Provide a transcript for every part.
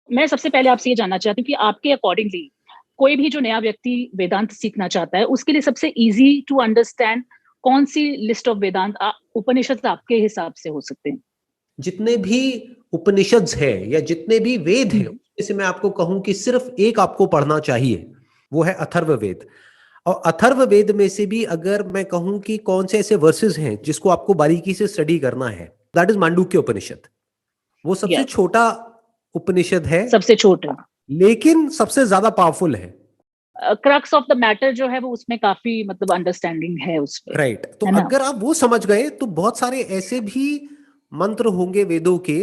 मैं सबसे पहले आपसे ये जानना चाहती हूँ कि आपके अकॉर्डिंगली कोई भी जो नया व्यक्ति वेदांत सीखना चाहता है, उसके लिए सबसे ईज़ी टू अंडरस्टैंड कौन-सी लिस्ट ऑफ वेदांत उपनिषद आपके हिसाब से हो सकते हैं? जितने भी उपनिषद्स हैं या जितने भी वेद हैं, हुँ, उसमें से मैं आपको कहूं कि सिर्फ एक आपको पढ़ना चाहिए, वो है अथर्ववेद। और अथर्ववेद में से भी अगर मैं कहूं कि कौन से ऐसे वर्सेस हैं जिसको आपको बारीकी से स्टडी करना है, दैट इज मांडुक्य उपनिषद। वो सबसे यस, छोटा उपनिषद है, सबसे छोटा। लेकिन सबसे ज्यादा पावरफुल है। क्रक्स ऑफ द मैटर जो है वो उसमें काफ़ी मतलब अंडरस्टैंडिंग है उसपे, राइट, तो है ना? अगर आप वो समझ गए तो बहुत सारे ऐसे भी मंत्र होंगे वेदों के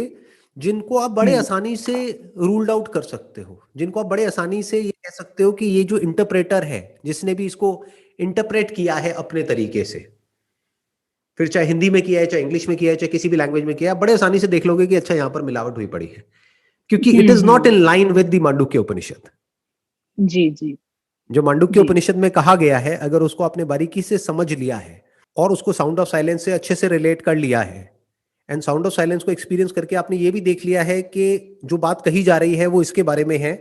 जिनको आप बड़े हुँ, आसानी से रूल्ड आउट कर सकते हो, जिनको आप बड़े आसानी से ये कह सकते हो कि ये जो इंटरप्रेटर है, जिसने भी इसको इंटरप्रेट किया है अपने तरीके से, फिर चाहे हिंदी में किया है, चाहे इंग्लिश में किया है, चाहे किसी भी लैंग्वेज में किया है, बड़े आसानी से देख लोगे कि अच्छा यहाँ पर मिलावट हुई पड़ी है, क्योंकि it hmm, is not hmm. In line with the Mandukya Upanishad. जी, जी, जो मांडुक्य जी। उपनिषद में कहा गया है, अगर उसको आपने बारीकी से समझ लिया है और उसको साउंड ऑफ साइलेंस से अच्छे से रिलेट कर लिया है, एंड साउंड ऑफ साइलेंस को एक्सपीरियंस करके आपने ये भी देख लिया है कि जो बात कही जा रही है वो इसके बारे में है,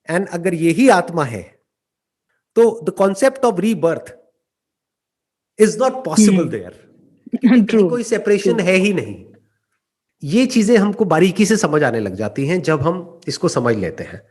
एंड अगर यही आत्मा है, तो the concept of rebirth is not possible hmm, there, क्योंकि कहीं ट्रू, कोई ट्रू। सेपरेशन है ही नहीं। ये चीजें हमको बारीकी से समझ आने लग जाती हैं जब हम इसको समझ लेते हैं।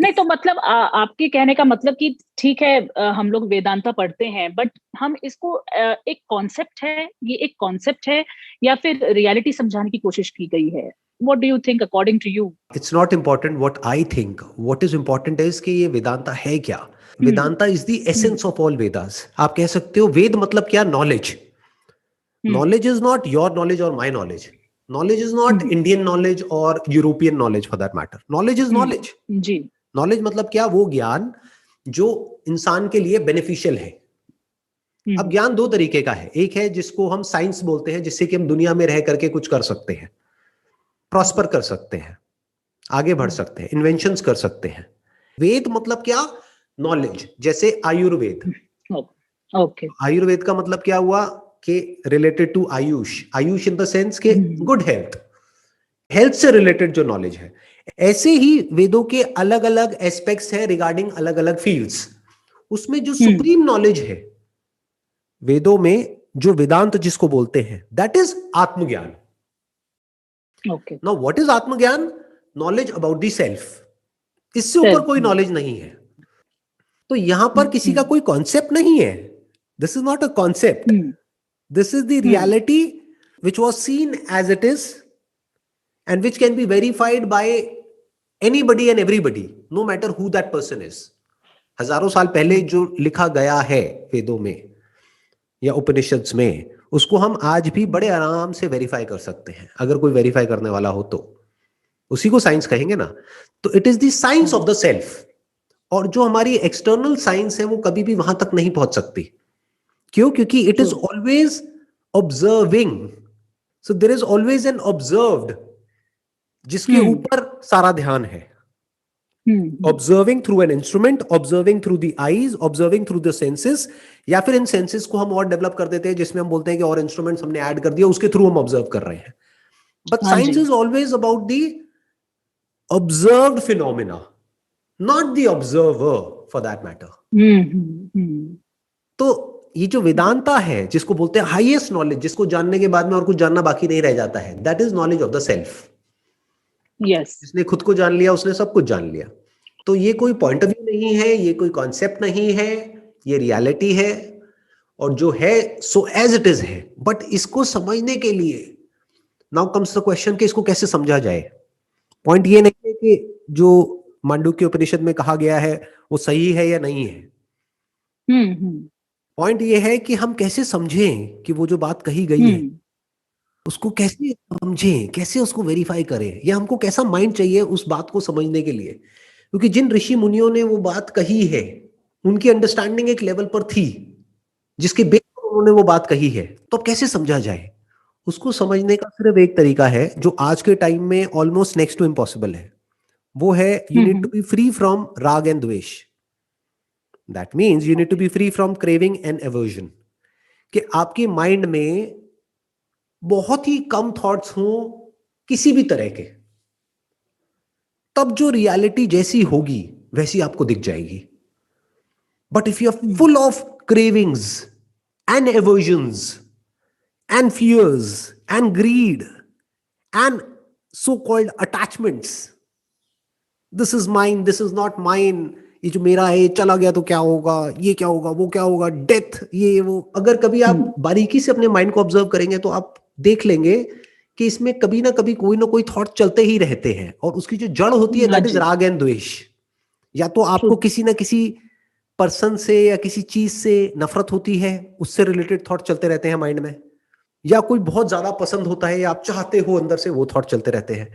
नहीं तो मतलब आपके कहने का मतलब कि ठीक है, हम लोग वेदांता पढ़ते हैं बट हम इसको एक कॉन्सेप्ट है, ये एक कॉन्सेप्ट है या फिर रियलिटी समझाने की कोशिश की गई है? What do you think according to you? It's not important what I think, what is important is कि ये वेदांता है क्या। Hmm, Vedanta is the hmm, essence of all Vedas. आप कह सकते हो वेद मतलब क्या, knowledge. Hmm, knowledge is not your knowledge और my knowledge, knowledge is not hmm, Indian knowledge और European knowledge for that matter. Knowledge is knowledge. Hmm, जी, knowledge मतलब क्या, वो ज्ञान जो इंसान के लिए बेनिफिशियल है। अब हुँ, ज्ञान दो तरीके का है, एक है जिसको हम साइंस बोलते हैं, जिससे कि हम दुनिया में रह करके कुछ कर सकते हैं, प्रॉस्पर जी, कर सकते हैं, आगे बढ़ हुँ, सकते हैं, इन्वेंशंस कर सकते हैं। वेद मतलब क्या, नॉलेज। जैसे आयुर्वेद, हुँ, ओके, आयुर्वेद का मतलब क्या हुआ कि related to Ayush, Ayush in the sense के हुँ, गुड हेल्थ, हेल्थ से रिलेटेड जो नॉलेज है। ऐसे ही वेदों के अलग अलग एस्पेक्ट्स हैं रिगार्डिंग अलग अलग फील्ड्स। उसमें जो हुँ, सुप्रीम नॉलेज है वेदों में, जो वेदांत जिसको बोलते हैं, दैट इज आत्मज्ञान। ओके, नाउ व्हाट इज आत्मज्ञान, नॉलेज अबाउट द सेल्फ। इससे ऊपर सेल्फ कोई हुँ, नॉलेज नहीं है। तो यहां पर किसी हुँ, का कोई कॉन्सेप्ट नहीं है, this is not a concept, hmm, this is the hmm, reality which was seen as it is and which can be verified by anybody and everybody, no matter who that person is. हजारों साल पहले हुँ, जो लिखा गया है वेदों में या उपनिषद्स में, उसको हम आज भी बड़े आराम से वेरीफाई कर सकते हैं। अगर कोई वेरीफाई करने वाला हो तो उसी को साइंस कहेंगे ना। तो it is the science hmm, of the self. और जो हमारी एक्सटर्नल साइंस है वो कभी भी वहां तक नहीं पहुंच सकती। क्यों? क्योंकि it true, is always observing. So there is always an observed जिसके हुँ, ऊपर सारा ध्यान है। Hmm, hmm, observing through an instrument, observing through the eyes, observing through the senses, या फिर इन सेंसेस को हम और डेवलप कर देते हैं जिसमें हम बोलते हैं कि और इंस्ट्रूमेंट्स हमने ऐड कर दिया, उसके थ्रू हम ऑब्जर्व कर रहे हैं। बट हाँ साइंस जी, is always about the observed phenomena, not the observer for that matter. Hmm, hmm, hmm, तो ये जो वेदांता है, जिसको बोलते हैं हाईएस्ट नॉलेज, जिसको जानने के बाद में और कुछ जानना बाकी नहीं रह जाता है, that is knowledge of the self. Yes, जिसने खुद को जान लिया उसने सब कुछ जान लिया। तो ये कोई पॉइंट ऑफ व्यू नहीं है, ये कोई कॉन्सेप्ट नहीं है, ये रियलिटी है। और जो है सो एज इट इज है। बट इसको समझने के लिए नाउ कम्स द क्वेश्चन कि इसको कैसे समझा जाए। पॉइंट ये नहीं है कि जो मांडुक्य उपनिषद में कहा गया है वो सही है या नहीं है। हुँ, हुँ, पॉइंट ये है कि हम कैसे समझें कि वो जो बात कही गई है हुँ, उसको कैसे समझें, कैसे उसको वेरीफाई करें, या हमको कैसा माइंड चाहिए उस बात को समझने के लिए। क्योंकि जिन ऋषि मुनियों ने वो बात कही है उनकी अंडरस्टैंडिंग एक लेवल पर थी जिसके बेस पर उन्होंने वो बात कही है। तो अब कैसे समझा जाए, उसको समझने का सिर्फ एक तरीका है जो आज के टाइम में ऑलमोस्ट नेक्स्ट टू इम्पॉसिबल है। वो है you hmm, need to hmm, be free from raag and dvesh. That means you need to okay, be free from craving and aversion. कि आपके माइंड में बहुत ही कम थॉट्स हों किसी भी तरह के, तब जो रियलिटी जैसी होगी वैसी आपको दिख जाएगी. But if you are full of cravings and aversions and fears and greed and so-called attachments, this is mine, this is not mine, ये जो मेरा है चला गया तो क्या होगा, ये क्या होगा, वो क्या होगा, डेथ, ये वो. अगर कभी आप बारीकी से अपने माइंड को ऑब्जर्व करेंगे तो आप देख लेंगे कि इसमें कभी ना कभी कोई ना कोई थॉट चलते ही रहते हैं, और उसकी जो जड़ होती है दैट इज राग एंड द्वेष. या तो आपको किसी ना किसी पर्सन से या किसी चीज से नफरत होती है, उससे रिलेटेड थॉट चलते रहते हैं माइंड में, या कोई बहुत ज्यादा पसंद होता है या आप चाहते हो अंदर से, वो थॉट चलते रहते हैं.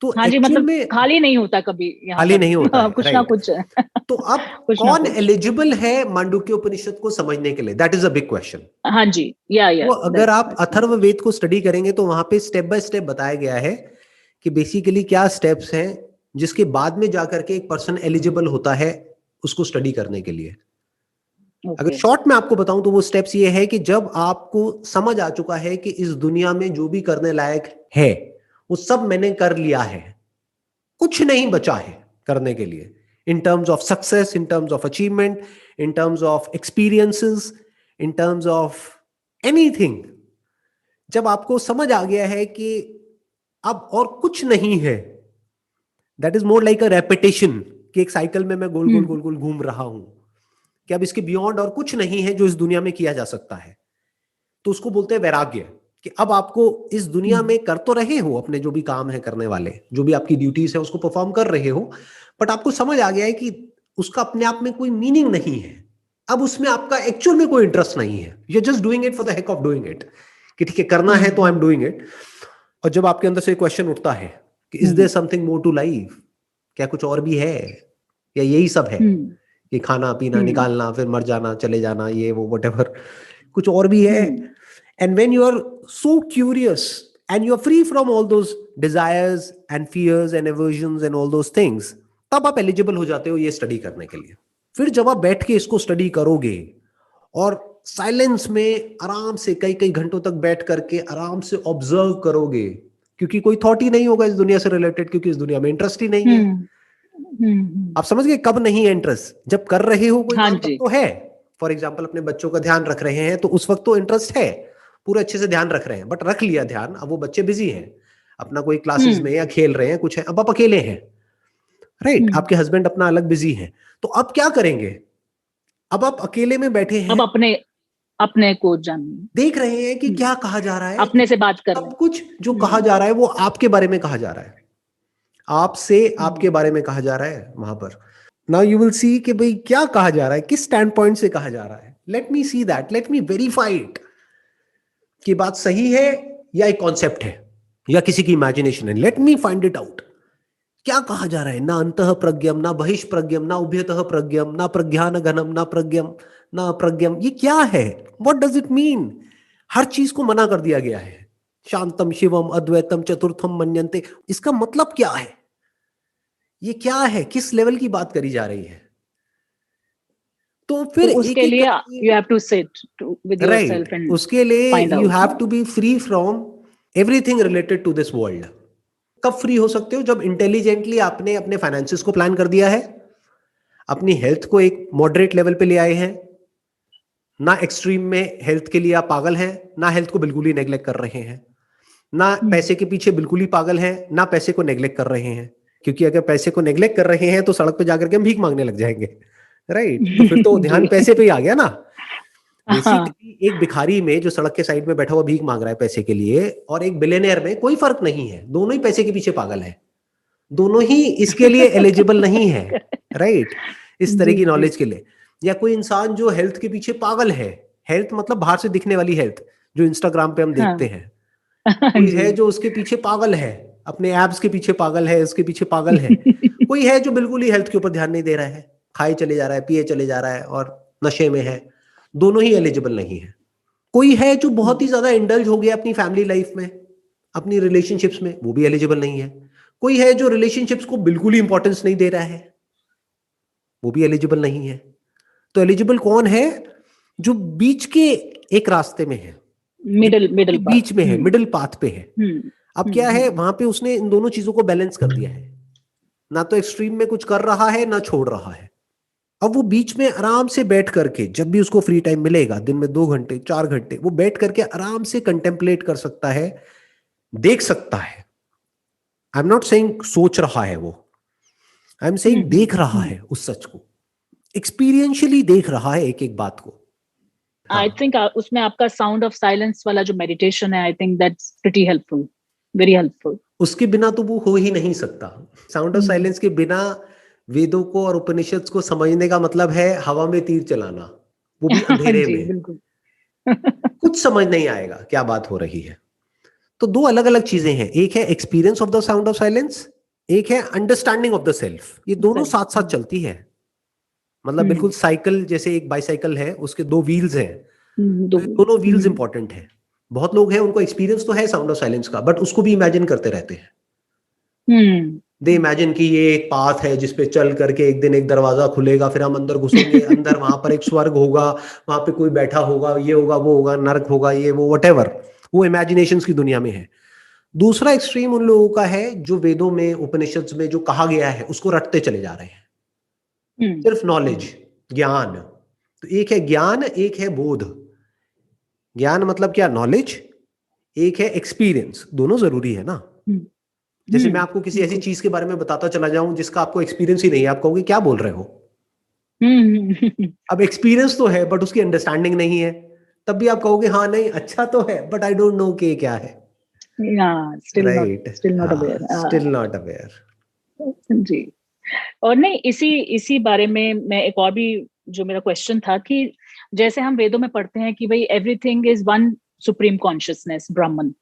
तो हाँ जी, मतलब खाली नहीं होता कभी, खाली नहीं होता है, कुछ ना कुछ. तो अब कौन एलिजिबल है मांडुक्य उपनिषद को समझने के लिए, that is a big question. हाँ जी, या तो अगर आप अथर्ववेद को स्टडी करेंगे तो वहां पे स्टेप बाय स्टेप बताया गया है कि बेसिकली क्या स्टेप्स हैं जिसके बाद में जाकर के एक पर्सन एलिजिबल होता है उसको स्टडी करने के लिए. अगर शॉर्ट में आपको बताऊं तो वो स्टेप्स ये है कि जब आपको समझ आ चुका है कि इस दुनिया में जो भी करने लायक है वो सब मैंने कर लिया है, कुछ नहीं बचा है करने के लिए, in terms of success, in terms of achievement, in terms of experiences, in terms of anything. जब आपको समझ आ गया है कि अब और कुछ नहीं है, that is more like a repetition, कि एक साइकिल में मैं गोल गोल गोल गोल घूम रहा हूं, कि अब इसके बियॉन्ड और कुछ नहीं है जो इस दुनिया में किया जा सकता है, तो उसको बोलते हैं वैराग्य. कि अब आपको इस दुनिया में कर तो रहे हो अपने जो भी काम है करने वाले, जो भी आपकी ड्यूटीज है उसको परफॉर्म कर रहे हो, बट आपको समझ आ गया है कि उसका अपने आप में कोई मीनिंग नहीं है, अब उसमें आपका एक्चुअल में कोई इंटरेस्ट नहीं है, you are just doing it for the heck of doing it, कि ठीक है करना है तो आई एम डूइंग इट. और जब आपके अंदर से क्वेश्चन उठता है कि is there something more to life, क्या कुछ और भी है या यही सब है कि खाना पीना निकालना फिर मर जाना चले जाना ये वो व्हाटएवर, कुछ और भी है. And when you are so curious and you are free from all those desires and fears and aversions and all those things, तब आप एलिजिबल हो जाते हो ये स्टडी करने के लिए. फिर जब आप बैठ के इसको स्टडी करोगे और साइलेंस में आराम से कई कई घंटों तक बैठ करके आराम से ऑब्जर्व करोगे, क्योंकि कोई थॉट ही नहीं होगा इस दुनिया से रिलेटेड, क्योंकि इस दुनिया में इंटरेस्ट ही नहीं है. आप समझ गए कब नहीं है इंटरेस्ट, जब कर रहे हो कोई काम तो है. फॉर एग्जांपल अपने बच्चों का ध्यान रख रहे हैं तो उस वक्त तो इंटरेस्ट है, पूरे अच्छे से ध्यान रख रहे हैं, बट रख लिया ध्यान, अब वो बच्चे बिजी हैं अपना कोई क्लासेस में या खेल रहे हैं कुछ है, अब आप अकेले हैं, राइट. आपके हस्बैंड अपना अलग बिजी हैं, तो अब क्या करेंगे, अब आप अकेले में बैठे हैं, अब अपने को जान देख रहे हैं कि क्या कहा जा रहा है, अपने से बात कर, सब कुछ जो कहा जा रहा है वो आपके बारे में कहा जा रहा है, आपसे आपके बारे में कहा जा रहा है वहां पर. नाउ यू विल सी कि भाई क्या कहा जा रहा है, किस स्टैंड पॉइंट से कहा जा रहा है. Let me see that, let me verify it कि बात सही है या एक कॉन्सेप्ट है या किसी की इमेजिनेशन है. Let me find it out, क्या कहा जा रहा है. ना अंतः प्रज्ञम, ना बहिष प्रज्ञम, ना उभयतः प्रज्ञम, ना प्रज्ञान घनम, ना प्रज्ञम, ना प्रज्ञम, ये क्या है, व्हाट डज इट मीन. हर चीज को मना कर दिया गया है. शांतम शिवम अद्वैतम चतुर्थम मन्यन्ते, इसका मतलब क्या है, ये क्या है, किस लेवल की बात करी जा रही है. तो फिर तो उसके लिए you have to sit with yourself and उसके लिए you have to be free from everything related to this world. कब फ्री हो सकते हो, जब इंटेलिजेंटली आपने अपने फाइनेंसेस को प्लान कर दिया है, अपनी हेल्थ को एक मॉडरेट लेवल पे ले आए हैं, ना एक्सट्रीम में हेल्थ के लिए आप पागल हैं, ना हेल्थ को बिल्कुल ही नेग्लेक्ट कर रहे हैं, ना पैसे के पीछे बिल्कुल ही पागल हैं, ना पैसे को नेग्लेक्ट कर रहे हैं, क्योंकि अगर पैसे को नेग्लेक्ट कर रहे हैं तो सड़क पे जाकर के हम भीख मांगने लग जाएंगे, राइट. तो फिर तो ध्यान पैसे पे ही आ गया ना. बेसिकली एक भिखारी में जो सड़क के साइड में बैठा हुआ भीख मांग रहा है पैसे के लिए, और एक बिलियनियर में कोई फर्क नहीं है, दोनों ही पैसे के पीछे पागल है, दोनों ही इसके लिए एलिजिबल नहीं है, राइट. इस तरह की नॉलेज के लिए. या कोई इंसान जो हेल्थ के पीछे पागल है, हेल्थ मतलब बाहर से दिखने वाली हेल्थ जो इंस्टाग्राम पे हम देखते हैं, कोई है जो उसके पीछे पागल है, अपने एब्स के पीछे पागल है, उसके पीछे पागल है. कोई है जो बिल्कुल ही हेल्थ के ऊपर ध्यान नहीं दे रहा है, खाए चले जा रहा है, पिए चले जा रहा है और नशे में है. दोनों ही एलिजिबल नहीं है. कोई है जो बहुत ही ज्यादा इंडल्ज हो गया अपनी फैमिली लाइफ में, अपनी रिलेशनशिप्स में, वो भी एलिजिबल नहीं है. कोई है जो रिलेशनशिप्स को बिल्कुल ही इंपॉर्टेंस नहीं दे रहा है, वो भी एलिजिबल नहीं है. तो एलिजिबल कौन है, जो बीच के एक रास्ते में है, मिडिल बीच में है, मिडिल पाथ पे है. अब क्या है, वहां पे उसने इन दोनों चीजों को बैलेंस कर दिया है. ना तो एक्सट्रीम में कुछ कर रहा है ना छोड़ रहा है। अब वो बीच में आराम से बैठ करके, जब भी उसको फ्री टाइम मिलेगा, दिन में 2 घंटे 4 घंटे, वो बैठ करके आराम से कंटेम्पलेट कर सकता है, देख सकता है। आई एम नॉट सेइंग सोच रहा है वो, आई एम सेइंग देख रहा है उस सच को, एक्सपीरियंशियली देख रहा है एक एक बात को। आई थिंक उसमें आपका साउंड ऑफ साइलेंस वाला जो मेडिटेशन है, I think that's pretty helpful, very helpful. उसके बिना तो वो हो ही नहीं सकता। साउंड ऑफ साइलेंस के बिना वेदों को और उपनिषद को समझने का मतलब है हवा में तीर चलाना, वो भी अंधेरे जी में। बिल्कुल। कुछ समझ नहीं आएगा क्या बात हो रही है। तो दो अलग अलग चीजें हैं, एक है experience of the sound of silence, एक है अंडरस्टैंडिंग ऑफ द सेल्फ। ये दोनों साथ साथ चलती है। मतलब बिल्कुल साइकिल जैसे, एक बाइसाइकिल है, उसके 2 व्हील्स हैं, तो दोनों व्हील्स इंपॉर्टेंट हैं। बहुत लोग हैं उनको एक्सपीरियंस तो है साउंड ऑफ साइलेंस का, बट उसको भी इमेजिन करते रहते हैं। दे इमेजिन कि ये एक पाथ है जिसपे चल करके एक दिन एक दरवाजा खुलेगा, फिर हम अंदर घुसेंगे, अंदर वहां पर एक स्वर्ग होगा, वहां पे कोई बैठा होगा, ये होगा वो होगा, नर्क होगा, ये वो व्हाटएवर, वो इमेजिनेशंस की दुनिया में है। दूसरा एक्सट्रीम उन लोगों का है जो वेदों में उपनिषद में जो कहा गया है उसको रटते चले जा रहे हैं, सिर्फ नॉलेज, ज्ञान। तो एक है ज्ञान, एक है बोध। ज्ञान मतलब क्या? नॉलेज। एक है एक्सपीरियंस। दोनों जरूरी है ना। जैसे मैं आपको किसी ऐसी चीज के बारे में बताता चला जाऊं जिसका आपको एक्सपीरियंस ही नहीं है, आप कहोगे क्या बोल रहे हो। अब एक्सपीरियंस तो है बट उसकी अंडरस्टैंडिंग नहीं है, तब भी आप कहोगे हाँ नहीं अच्छा तो है बट आई डोंट नो कि क्या है। राइट, स्टिल नॉट हाँ, अवेयर। Still not aware. जी। और नहीं, इसी इसी बारे में मैं एक और भी, जो मेरा क्वेश्चन था कि जैसे हम वेदों में पढ़ते हैं कि भाई everything is one supreme consciousness, ब्राह्मण।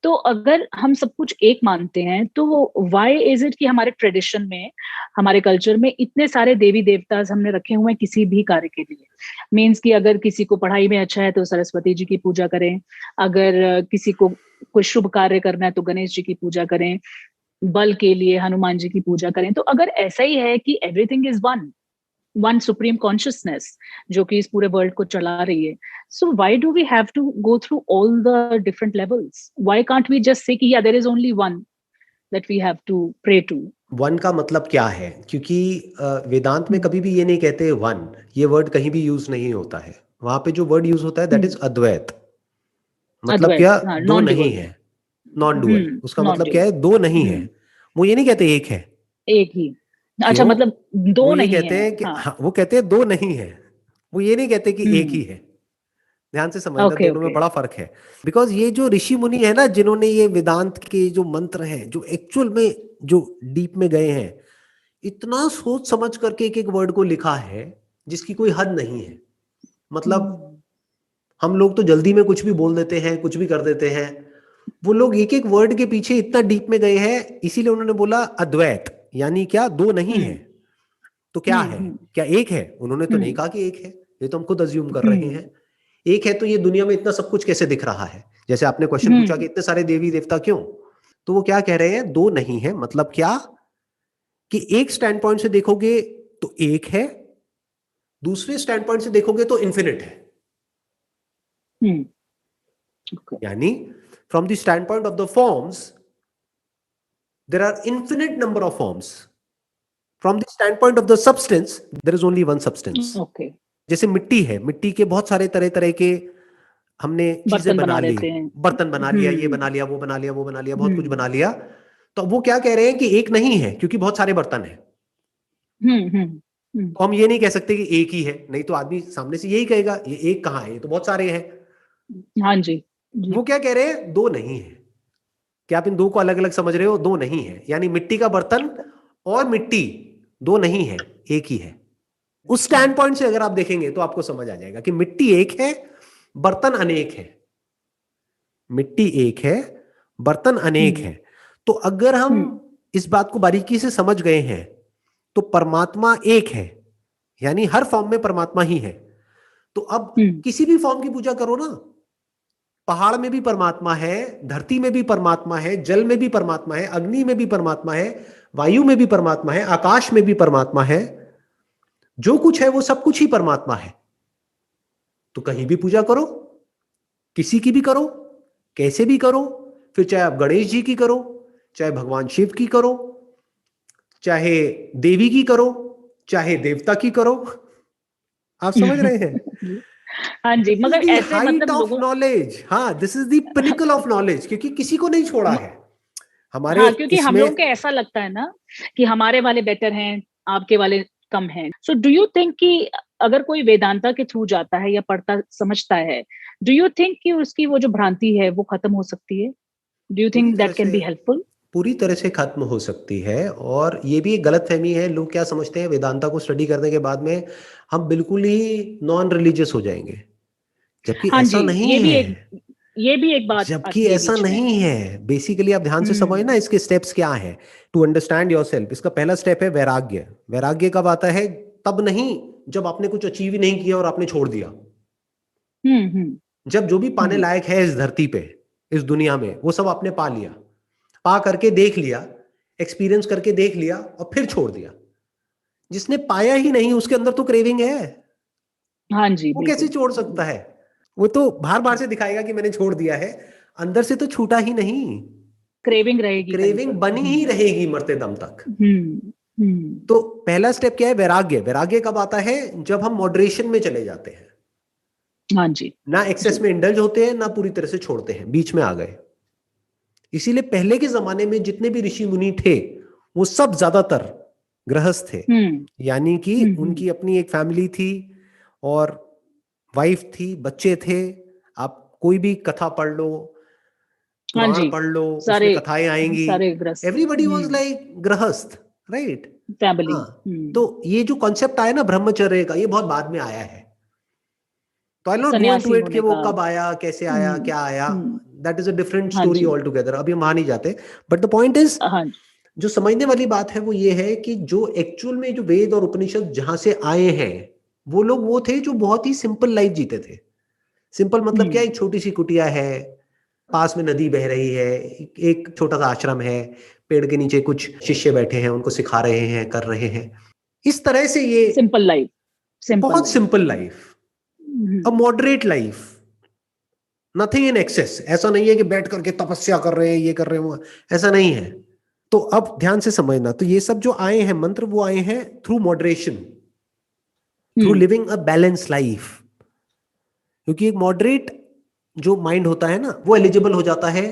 तो अगर हम सब कुछ एक मानते हैं, तो व्हाई इज इट कि हमारे ट्रेडिशन में, हमारे कल्चर में इतने सारे देवी देवताज हमने रखे हुए हैं किसी भी कार्य के लिए? मीन्स कि अगर किसी को पढ़ाई में अच्छा है तो सरस्वती जी की पूजा करें, अगर किसी को कोई शुभ कार्य करना है तो गणेश जी की पूजा करें, बल के लिए हनुमान जी की पूजा करें। तो अगर ऐसा ही है कि everything is one, one supreme consciousness जो कि इस पूरे वर्ल्ड को चला रही है, so why do we have to go through all the different levels? Why can't we just say कि yeah there is only one that we have to pray to? One का मतलब क्या है? क्योंकि वेदांत में कभी भी ये नहीं कहते वन, ये वर्ड कहीं भी यूज नहीं होता है। वहां पे जो वर्ड यूज होता है दैट इज अद्वैत। मतलब अद्वैत, क्या? हाँ, दो नॉन नहीं ड्यूअल। है, नॉन डुअल। उसका नॉन मतलब क्या ड्यूअल। है? दो नहीं है। वो ये नहीं कहते एक है। एक ही। अच्छा, क्यों? मतलब वो दो ये नहीं कहते है, हैं कि हाँ। हाँ, वो कहते हैं दो नहीं है। वो ये नहीं कहते कि एक ही है। ध्यान से समझना, ओके दोनों में ओके। बड़ा फर्क है। बिकॉज ये जो ऋषि मुनि है ना, जिन्होंने ये वेदांत के जो मंत्र हैं, जो एक्चुअल में जो डीप में गए हैं, इतना सोच समझ करके एक एक वर्ड को लिखा है जिसकी कोई हद नहीं है। मतलब हम लोग तो जल्दी में कुछ भी बोल देते हैं, कुछ भी कर देते हैं। वो लोग एक एक वर्ड के पीछे इतना डीप में गए हैं, इसीलिए उन्होंने बोला अद्वैत, यानी क्या? दो नहीं है। तो क्या है? क्या एक है? उन्होंने तो नहीं कहा कि एक है, ये तो हम खुद अज्यूम कर रहे हैं। एक है तो ये दुनिया में इतना सब कुछ कैसे दिख रहा है? जैसे आपने क्वेश्चन पूछा कि इतने सारे देवी देवता क्यों, तो वो क्या कह रहे हैं? दो नहीं है। मतलब क्या? कि एक स्टैंड पॉइंट से देखोगे तो एक है, दूसरे स्टैंड पॉइंट से देखोगे तो इन्फिनिट है। यानी from the standpoint of the forms there are infinite number of forms. From the standpoint of the substance there is only one substance. Okay. जैसे मिट्टी है, मिट्टी के बहुत सारे तरह तरह के हमने चीजें बर्तन बना बना ली, लेते हैं। बर्तन बना लिया, ये बना लिया, वो बना लिया, वो बना लिया, बहुत कुछ बना लिया। तो वो क्या कह रहे हैं कि एक नहीं है, क्योंकि बहुत सारे बर्तन हैं। तो हम ये नहीं कह सकते कि एक ही है, नहीं तो आदमी सामने से यही कहेगा ये एक कहाँ है, ये तो बहुत सारे हैं। हाँ जी, जी। वो क्या कह रहे हैं? दो नहीं है। क्या आप इन दो को अलग अलग समझ रहे हो? दो नहीं है यानी मिट्टी का बर्तन और मिट्टी दो नहीं है, एक ही है। उस स्टैंड पॉइंट से अगर आप देखेंगे तो आपको समझ आ जाएगा कि मिट्टी एक है, बर्तन अनेक है। मिट्टी एक है, बर्तन अनेक है। तो अगर हम इस बात को बारीकी से समझ गए हैं तो परमात्मा एक है, यानी हर फॉर्म में परमात्मा ही है। तो अब किसी भी फॉर्म की पूजा करो ना, पहाड़ में भी परमात्मा है, धरती में भी परमात्मा है, जल में भी परमात्मा है, अग्नि में भी परमात्मा है, वायु में भी परमात्मा है, आकाश में भी परमात्मा है। जो कुछ है वो सब कुछ ही परमात्मा है। तो कहीं भी पूजा करो, किसी की भी करो, कैसे भी करो, फिर चाहे आप गणेश जी की करो, चाहे भगवान शिव की करो, चाहे देवी की करो, चाहे देवता की करो, आप समझ रहे हैं? हाँ जी, दिस इज मगर द ऐसे हाइट मतलब ऑफ लोगों, नॉलेज, हाँ, this is the pinnacle of knowledge, क्योंकि किसी को नहीं छोड़ा है हमारे हाँ, क्योंकि हम इसमें। लोगों को ऐसा लगता है ना कि हमारे वाले बेटर हैं, आपके वाले कम हैं। सो डू यू थिंक कि अगर कोई वेदांता के थ्रू जाता है या पढ़ता समझता है, डू यू थिंक कि उसकी वो जो भ्रांति है वो खत्म हो सकती है? डू यू पूरी थिंक तरह that can say be helpful? पूरी तरह से खत्म हो सकती है। और ये भी एक गलतफहमी है, लोग क्या समझते हैं वेदांता को स्टडी करने के बाद में हम बिल्कुल ही नॉन रिलीजियस हो जाएंगे, जबकि हाँ जी, ऐसा नहीं है। ये भी एक बात जबकि आती है ऐसा बीच में। नहीं है। बेसिकली आप ध्यान से समझ ना, हम्म इसके स्टेप्स क्या हैं टू अंडरस्टैंड योरसेल्फ। इसका पहला स्टेप है वैराग्य। वैराग्य कब आता है? तब नहीं जब आपने कुछ अचीव ही नहीं किया और आपने छोड़ दिया। हम्म। जब जो भी पाने हम्म। लायक है इस धरती पे, इस दुनिया में, वो सब आपने पा लिया, पा करके देख लिया, एक्सपीरियंस करके देख लिया और फिर छोड़ दिया। जिसने पाया ही नहीं उसके अंदर तो क्रेविंग है, हाँ जी, वो कैसे बिल्कुल। छोड़ सकता है? वो तो बाहर बाहर से दिखाएगा कि मैंने छोड़ दिया है, अंदर से तो छूटा ही नहीं। क्रेविंग रहेगी कहीं क्रेविंग पर। बनी ही रहेगी मरते दम तक। हम्म। तो पहला स्टेप क्या है? वैराग्य। वैराग्य कब आता है? जब हम मॉडरेशन में चले जाते हैं, हाँ जी। ना एक्सेस जी। में इंडल्ज होते हैं, ना पूरी तरह से छोड़ते हैं, बीच में आ गए। इसीलिए पहले के जमाने में जितने भी ऋषि मुनि थे वो सब ज्यादातर गृहस्थ थे, हम्म यानी कि हम्म। उनकी अपनी एक फैमिली थी और वाइफ थी, बच्चे थे। आप कोई भी कथा पढ़ लो, हाँ पुराण जी, पढ़ लो, उसमें सारे कथाएं आएंगी। सारे ग्रस्त। एवरीबडी वाज लाइक गृहस्थ, राइट? फैमिली। हाँ। तो ये जो कॉन्सेप्ट आया ना ब्रह्मचर्य का, ये बहुत बाद में आया है। तो आई नॉट गो इनटू सन्यासी इट कि होने वो का। कब आया, कैसे आया, क्या आया। हम्म। दैट इज अ डिफरेंट हाँ स्टोरी जी। ऑल टुगेदर, अभी हम वहां नहीं जाते। बट द पॉइंट इज, हाँ जी। जो समझने वाली बात है वो ये है कि जो एक्चुअल में जो वेद और उपनिषद जहां से आए हैं, वो लोग वो थे जो बहुत ही सिंपल लाइफ जीते थे। सिंपल मतलब क्या? हम्म एक छोटी सी कुटिया है, पास में नदी बह रही है, एक छोटा सा आश्रम है, पेड़ के नीचे कुछ शिष्य बैठे हैं, उनको सिखा रहे हैं, कर रहे हैं। इस तरह से ये सिंपल लाइफ। सिंपल बहुत life. Simple life, a moderate life, nothing in excess. ऐसा नहीं है कि बैठ करके तपस्या कर रहे हैं, ये कर रहे हैं, ऐसा नहीं है। तो अब ध्यान से समझना, तो ये सब जो आए हैं मंत्र, वो आए हैं through moderation, through hmm living a balance life. क्योंकि एक मॉडरेट जो माइंड होता है ना, वो एलिजिबल हो जाता है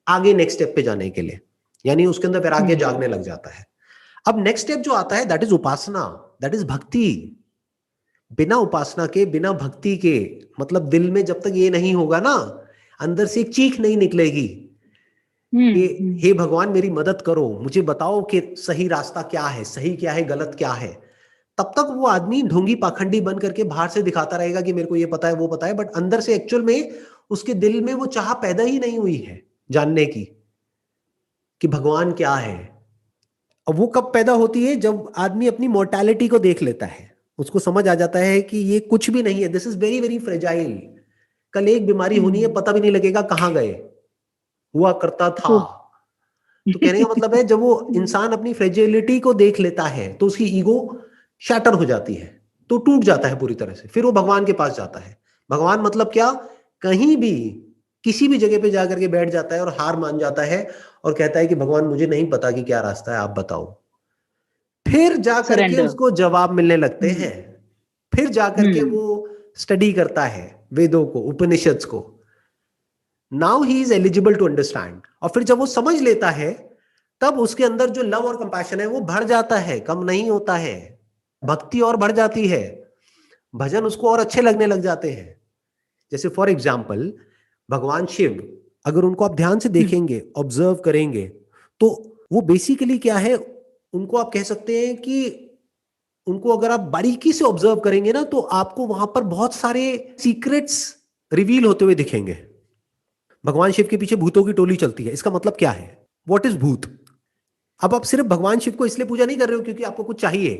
आगे नेक्स्ट स्टेप पे जाने के लिए, यानी उसके अंदर वैराग्य हम्म जागने लग जाता है। अब नेक्स्ट स्टेप जो आता है, that is Upasana, that is भक्ति। बिना उपासना के, बिना भक्ति के, मतलब दिल में जब तक ये नहीं होगा ना, अंदर से एक चीख नहीं निकलेगी कि हम्म। हे भगवान मेरी मदद करो, मुझे बताओ कि सही रास्ता क्या है, सही क्या है, गलत क्या है, तब तक वो आदमी ढोंगी पाखंडी बन करके बाहर से दिखाता रहेगा कि मेरे को ये पता है, वो पता है, बट अंदर से एक्चुअल में उसके दिल में वो चाह पैदा ही नहीं हुई है जानने की कि भगवान क्या है। अब वो कब पैदा होती है? जब आदमी अपनी मोर्टैलिटी को देख लेता है, उसको समझ आ जाता है कि ये कुछ भी नहीं है, this is very very fragile. कल एक बीमारी होनी है, हम्म। पता भी नहीं लगेगा कहाँ गए, हुआ करता था। ट्रू। तो कहने का मतलब है, जब वो इंसान अपनी फ्रेजिलिटी को देख लेता है तो उसकी ईगो शैटर हो जाती है, तो टूट जाता है पूरी तरह से, फिर वो भगवान के पास जाता है। भगवान मतलब क्या? कहीं भी किसी भी जगह पे जाकर के बैठ जाता है और हार मान जाता है और कहता है कि भगवान मुझे नहीं पता कि क्या रास्ता है, आप बताओ। फिर जा करके सरेंडर। उसको जवाब मिलने लगते हम्म हैं। फिर जा करके हम्म। वो स्टडी करता है वेदों को, उपनिषद्स को। Now he is eligible to understand. और फिर जब वो समझ लेता है, तब उसके अंदर जो लव और कंपैशन है वो बढ़ जाता है, कम नहीं होता है। भक्ति और बढ़ जाती है, भजन उसको और अच्छे लगने लग जाते हैं। जैसे फॉर एग्जाम्पल भगवान शिव, अगर उनको आप ध्यान से हम्म। देखेंगे, ऑब्जर्व करेंगे, तो वो बेसिकली क्या है, उनको आप कह सकते हैं कि उनको अगर आप बारीकी से ऑब्जर्व करेंगे ना, तो आपको वहां पर बहुत सारे सीक्रेट्स रिवील होते हुए दिखेंगे। भगवान शिव के पीछे भूतों की टोली चलती है, इसका मतलब क्या है? व्हाट इज भूत? अब आप सिर्फ भगवान शिव को इसलिए पूजा नहीं कर रहे हो क्योंकि आपको कुछ चाहिए,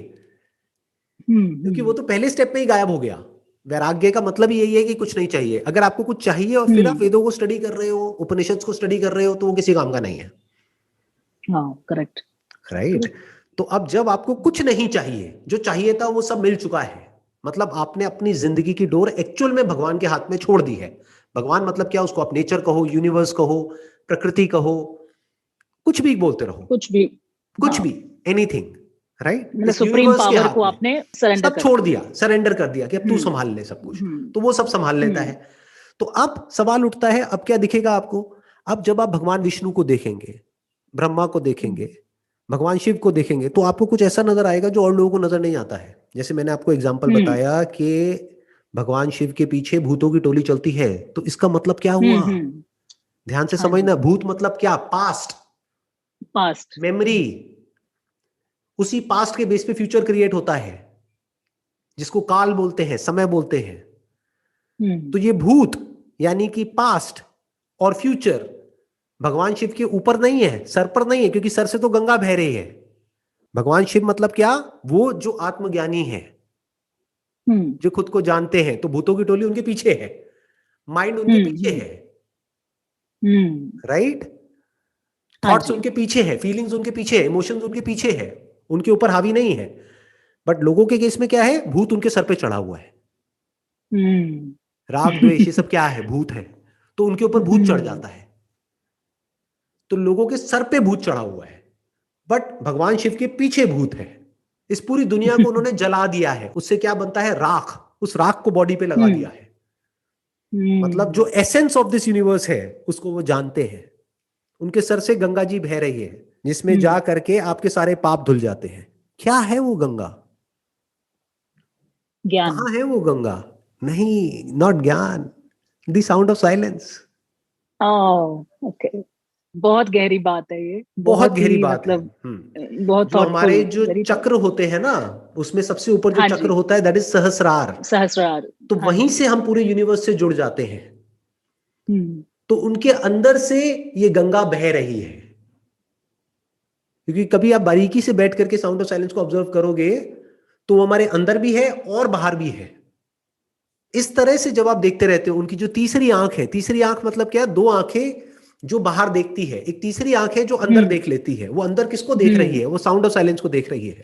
क्योंकि वो हम्म। तो पहले स्टेप में ही गायब हो गया। वैराग्य का मतलब यही है कि कुछ नहीं चाहिए। अगर आपको कुछ चाहिए और फिर आप हम्म। वेदों को स्टडी कर रहे हो, उपनिषद को स्टडी कर रहे हो, तो वो किसी काम का नहीं है, हाँ, करेक्ट। राइट? तो अब जब आपको कुछ नहीं चाहिए, जो चाहिए था वो सब मिल चुका है, मतलब आपने अपनी जिंदगी की डोर एक्चुअल में भगवान के हाथ में छोड़ दी है। भगवान मतलब क्या? उसको आप नेचर कहो, यूनिवर्स कहो, प्रकृति कहो, कुछ भी बोलते रहो, कुछ भी। कुछ हाँ। भी, एनीथिंग। राइट, मतलब इस सुप्रीम यूनिवर्स के पावर हाथ को में आपने सरेंडर सब कर छोड़ दिया। दिया, सरेंडर कर दिया कि अब तू हम्म संभाल ले सब कुछ, हम्म तो वो सब संभाल लेता हम्म है। तो अब सवाल उठता है, अब क्या दिखेगा आपको? अब जब आप भगवान विष्णु को देखेंगे, ब्रह्मा को हम्म देखेंगे, भगवान शिव को देखेंगे, तो आपको कुछ ऐसा नजर आएगा जो और लोगों को नजर नहीं आता है। जैसे मैंने आपको एग्जांपल हम्म बताया कि भगवान शिव के पीछे भूतों की टोली चलती है, तो इसका मतलब क्या हुआ? हम्म। ध्यान से हाँ जी। समझना, भूत मतलब क्या? Past, past. मेमोरी। उसी पास्ट के बेस पे फ्यूचर क्रिएट होता है, जिसको काल बोलते हैं, समय बोलते हैं। हम्म तो ये भूत यानी कि पास्ट और फ्यूचर भगवान शिव के ऊपर नहीं है, सर पर नहीं है, क्योंकि सर से तो गंगा बह रही है। भगवान शिव मतलब क्या? वो जो आत्मज्ञानी है, हम्म जो खुद को जानते हैं। तो भूतों की टोली उनके पीछे है, माइंड उनके पीछे हम्म है, हम्म। राइट? हाँ थॉट्स जी। उनके पीछे है, फीलिंग्स उनके पीछे है, इमोशंस उनके पीछे है, उनके ऊपर हावी नहीं है। बट लोगों के केस में क्या है? भूत उनके सर पे चढ़ा हुआ है। हम्म राग द्वेष ये सब क्या है? भूत है। तो उनके ऊपर भूत चढ़ हम्म जाता है। तो लोगों के सर पे भूत चढ़ा हुआ है, बट भगवान शिव के पीछे भूत है। इस पूरी दुनिया को उन्होंने जला दिया है। उससे क्या बनता है? राख। उस राख को बॉडी पे लगा हम्म दिया है। मतलब जो हम्म। एसेंस ऑफ दिस यूनिवर्स है उसको वो जानते हैं। उनके सर से गंगा जी बह रही है, जिसमें जा हम्म। करके आपके सारे पाप धुल जाते हैं। क्या है वो गंगा? ज्ञान। कहाँ है वो गंगा? नहीं, नॉट ज्ञान, the sound of silence. Oh okay. बहुत गहरी बात है ये, बहुत बहुत गहरी ही बात है। मतलब बहुत जो थॉटफुल, हमारे जो वेरी चक्र थॉटफुल। होते हैं ना, उसमें सबसे ऊपर जो हाँ चक्र जी। होता है दैट इज सहस्रार। सहस्रार। तो हाँ वहीं जी। से हम पूरे यूनिवर्स से जुड़ जाते हैं। हम्म तो उनके अंदर से ये गंगा बह रही है। क्योंकि कभी आप बारीकी से बैठ करके साउंड ऑफ साइलेंस को ऑब्जर्व करोगे तो वो हमारे अंदर भी है और बाहर भी है। इस तरह से जब आप देखते रहते हो, उनकी जो तीसरी आंख है, तीसरी आंख मतलब क्या? दो आंखें जो बाहर देखती है, एक तीसरी आंख है जो अंदर हम्म देख लेती है। वो अंदर किसको देख रही हम्म। है? वो साउंड ऑफ साइलेंस को देख रही है।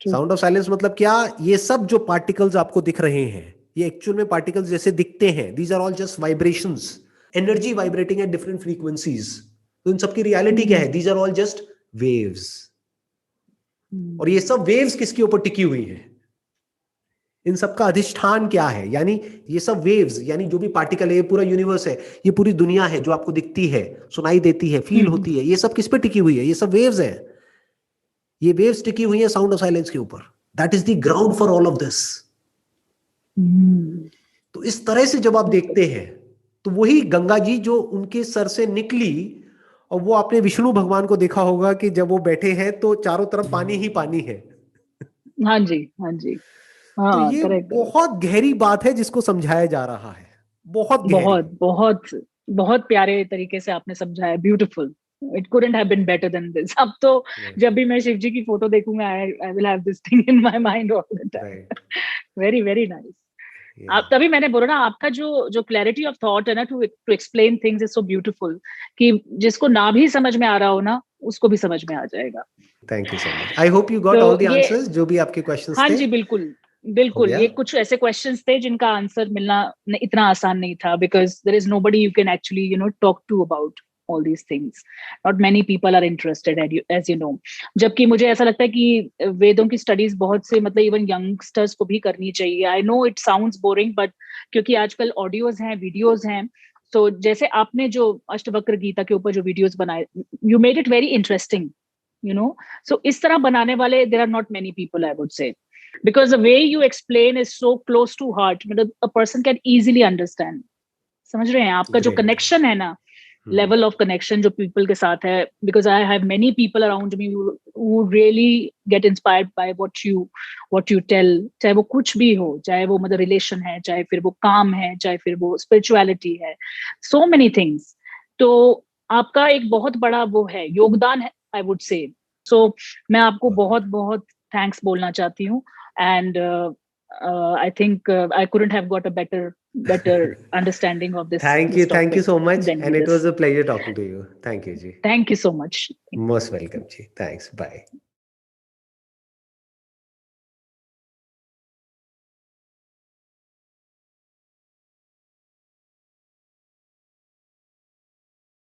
ट्रू। साउंड ऑफ साइलेंस मतलब क्या? ये सब जो पार्टिकल्स आपको दिख रहे हैं, ये एक्चुअल में पार्टिकल्स जैसे दिखते हैं। These are all just vibrations, energy vibrating at different frequencies. तो इन सबकी रियलिटी क्या है? Hmm these are all just waves. और ये हम्म। सब वेव्स किसके ऊपर टिकी हुई है? इन सब का अधिष्ठान क्या है? यानी ये सब वेव्स, यानी जो भी पार्टिकल है, ये पूरा यूनिवर्स है, ये पूरी दुनिया है जो आपको दिखती है, सुनाई देती है, फील हम्म होती है, ये सब किस पे टिकी हुई है? ये सब वेव्स है। ये वेव्स टिकी हुई है साउंड ऑफ साइलेंस के ऊपर। That is the ground for all of this. Hmm. तो इस तरह से जब आप देखते हैं तो वही गंगा जी जो उनके सर से निकली, और वो आपने विष्णु भगवान को देखा होगा कि जब वो बैठे हैं तो चारों तरफ पानी ही पानी है। हाँ जी। हाँ जी। तो हाँ, ये करेक्ट करेक्ट। बहुत गहरी बात है जिसको समझाया जा रहा है, बहुत गहरी। बहुत बहुत बहुत प्यारे तरीके से आपने समझाया, beautiful. It couldn't have been better than this. अब तो जब भी मैं शिव जी की फोटो देखूंगा, I I will have this thing in my mind all the time. Right. Very very nice. या आप तभी मैंने बोला ना, आपका जो जो क्लैरिटी ऑफ थॉट है ना, to to explain things is so beautiful, कि जिसको ना भी समझ में आ रहा हो ना, उसको भी समझ में आ जाएगा। Thank you so much. I hope you got तो ऑल द ये, आंसर्स जो भी आपके क्वेश्चंस हाँ थे। जी, बिल्कुल हो बिल्कुल। गया। ये कुछ ऐसे क्वेश्चंस थे जिनका आंसर मिलना इतना आसान नहीं था, because there is nobody you can actually talk to about all these things. Not many people are interested as you know. जबकि मुझे ऐसा लगता है कि वेदों की स्टडीज बहुत से, मतलब इवन यंगस्टर्स को भी करनी चाहिए। I know it sounds boring, but क्योंकि आजकल ऑडियोज हैं, वीडियोज हैं। तो जैसे आपने जो अष्टवक्र गीता के ऊपर जो वीडियोज बनाए, you made it very interesting, so इस तरह बनाने वाले there are not many people, I would say, because the way you explain is so close to heart, मतलब a person can easily understand। समझ रहे हैं? आपका जो ग्रेट। कनेक्शन है ना, लेवल ऑफ कनेक्शन जो पीपल के साथ है, because I have many people around me who really get inspired by what you tell, चाहे वो कुछ भी हो, चाहे वो मतलब रिलेशन है, चाहे फिर वो काम है, चाहे फिर वो स्पिरिचुअलिटी है, so many things। तो आपका एक बहुत बड़ा वो है, योगदान है, आई वुड से। सो मैं आपको बहुत बहुत थैंक्स बोलना चाहती हूँ। And I think I couldn't have got a better understanding of this thank you topic so much than and it this। Was a pleasure talking to you. Thank you ji. Thank you so much। Most welcome ji. Thanks. Bye.